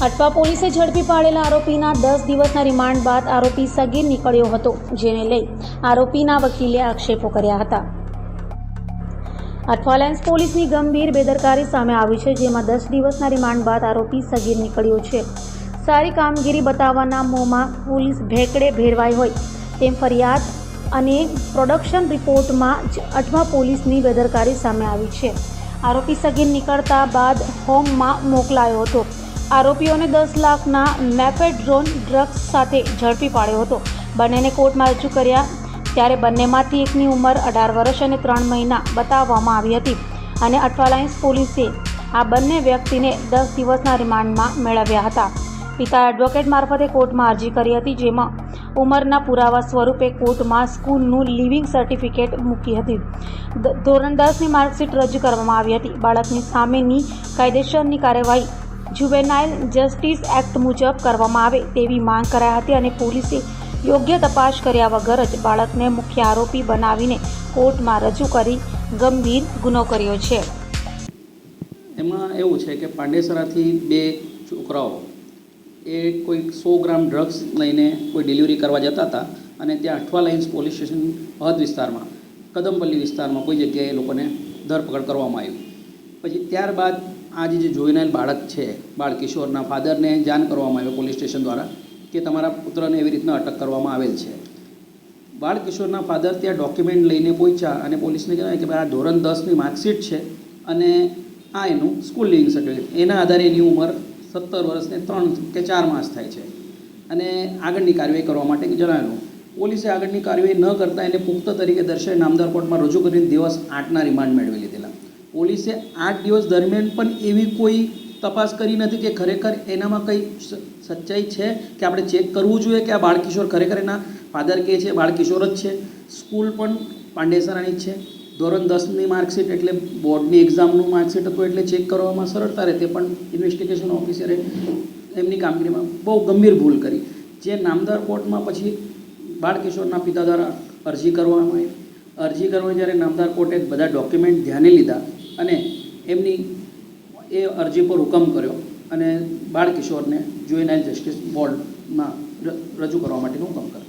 અટવા પોલીસે ઝડપી પાડેલા આરોપીના 10 દિવસના રિમાન્ડ બાદ આરોપી સગીર નીકળ્યો હતો, જેને લઈ આરોપીના વકીલે આક્ષેપો કર્યા હતા. અટવા લાઇન્સ પોલીસની ગંભીર બેદરકારી સામે આવી છે, જેમાં 10 દિવસના રિમાન્ડ બાદ આરોપી સગીર નીકળ્યો છે. સારી કામગીરી બતાવવાના મોંમાં પોલીસ ભેકડે ભેરવાઈ હોય તેમ ફરિયાદ અને પ્રોડક્શન રિપોર્ટમાં જ અટવા પોલીસની બેદરકારી સામે આવી છે. આરોપી સગીર નીકળતા બાદ હોમમાં મોકલાયો હતો. આરોપીઓને 10 લાખના મેફેડ્રોન ડ્રગ્સ સાથે ઝડપી પાડ્યો હતો. બંનેને કોર્ટમાં રજૂ કર્યા ત્યારે બંનેમાંથી એકની ઉંમર 18 વર્ષ અને 3 મહિના બતાવવામાં આવી હતી અને અટવા લાઇન્સ પોલીસે આ બંને વ્યક્તિને 10 દિવસના રિમાન્ડમાં મેળવ્યા હતા. પિતાએ એડવોકેટ મારફતે કોર્ટમાં અરજી કરી હતી, જેમાં ઉંમરના પુરાવા સ્વરૂપે કોર્ટમાં સ્કૂલનું લિવિંગ સર્ટિફિકેટ મૂકી હતી. ધોરણ 10ની માર્કશીટ રજૂ કરવામાં આવી હતી. બાળકની સામેની કાયદેસરની કાર્યવાહી જુવેનાઇલ જસ્ટિસ એક્ટ મુજબ કરવામાં આવે તેવી માંગ કરાઈ હતી અને પોલીસે યોગ્ય તપાસ કર્યા વગર જ બાળકને મુખ્ય આરોપી બનાવીને કોર્ટમાં રજૂ કરી ગંભીર ગુનો કર્યો છે. એમાં એવું છે કે પાંડેસરાથી 2 છોકરાઓ એ કોઈ 100 ગ્રામ ડ્રગ્સ લઈને કોઈ ડિલિવરી કરવા જતા હતા અને ત્યાં અઠવા લાઇન્સ પોલીસ સ્ટેશન હદ વિસ્તારમાં કદમપલ્લી વિસ્તારમાં કોઈ જગ્યાએ એ લોકોને ધરપકડ કરવામાં આવી. પછી ત્યારબાદ આજે જે જોઈનાયેલ બાળક છે, બાળ કિશોરના ફાધરને જાણ કરવામાં આવ્યો પોલીસ સ્ટેશન દ્વારા કે તમારા પુત્રને એવી રીતના અટક કરવામાં આવેલ છે. બાળ કિશોરના ફાધર ત્યાં ડોક્યુમેન્ટ લઈને પહોંચ્યા અને પોલીસને કહેવાય કે ભાઈ આ ધોરણ 10ની માર્કશીટ છે અને આ એનું સ્કૂલ લિવિંગ સર્ટિફિકેટ, એના આધારે એની ઉંમર 17 વર્ષને 3 કે 4 માસ થાય છે અને આગળની કાર્યવાહી કરવા માટે જણાવેલું. પોલીસે આગળની કાર્યવાહી ન કરતાં એને પુખ્ત તરીકે દર્શાવી નામદાર કોર્ટમાં રજૂ કરીને દિવસ 8ના રિમાન્ડ મેળવી લીધેલા. પોલીસે 8 દિવસ દરમિયાન પણ એવી કોઈ તપાસ કરી નથી કે ખરેખર એનામાં કંઈ સચ્ચાઈ છે કે આપણે ચેક કરવું જોઈએ કે આ બાળકિશોર ખરેખર એના ફાધર કહે છે બાળકિશોર જ છે. સ્કૂલ પણ પાંડેસરાની જ છે. ધોરણ 10ની માર્કશીટ એટલે બોર્ડની એક્ઝામનું માર્કશીટ હતું એટલે ચેક કરવામાં સરળતા રહે. તે પણ ઇન્વેસ્ટિગેશન ઓફિસરે એમની કામગીરીમાં બહુ ગંભીર ભૂલ કરી, જે નામદાર કોર્ટમાં પછી બાળકિશોરના પિતા દ્વારા અરજી કરવામાં આવી. અરજી કરવા જ્યારે નામદાર કોર્ટે બધા ડોક્યુમેન્ટ ધ્યાને લીધા અને એમની એ અરજી પર હુકમ કર્યો અને બાળકિશોરને જુવેનાઇલ જસ્ટિસ બોર્ડમાં રજૂ કરવા માટેનો હુકમ કર્યો.